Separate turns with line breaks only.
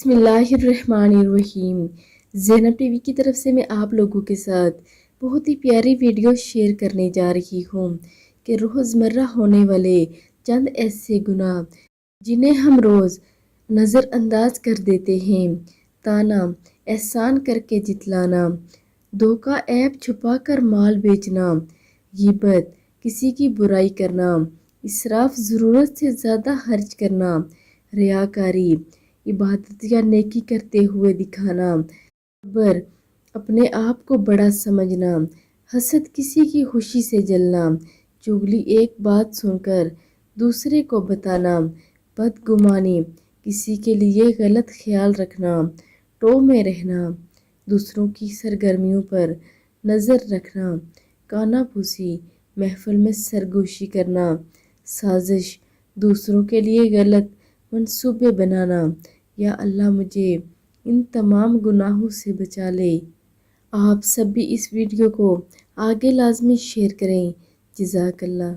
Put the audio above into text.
بسم اللہ الرحمن الرحیم۔ زینب ٹی وی کی طرف سے میں آپ لوگوں کے ساتھ بہت ہی پیاری ویڈیو شیئر کرنے جا رہی ہوں کہ روزمرہ ہونے والے چند ایسے گناہ جنہیں ہم روز نظر انداز کر دیتے ہیں، تانا، احسان کر کے جتلانا، دھوکہ، عیب چھپا کر مال بیچنا، غیبت، کسی کی برائی کرنا، اسراف، ضرورت سے زیادہ خرچ کرنا، ریاکاری، عبادت یا نیکی کرتے ہوئے دکھانا، تکبر، اپنے آپ کو بڑا سمجھنا، حسد، کسی کی خوشی سے جلنا، چغلی، ایک بات سن کر دوسرے کو بتانا، بدگمانی، کسی کے لیے غلط خیال رکھنا، ٹو میں رہنا، دوسروں کی سرگرمیوں پر نظر رکھنا، کانا پھوسی، محفل میں سرگوشی کرنا، سازش، دوسروں کے لیے غلط منصوبے بنانا۔ یا اللہ مجھے ان تمام گناہوں سے بچا لے۔ آپ سب بھی اس ویڈیو کو آگے لازمی شیئر کریں۔ جزاک اللہ۔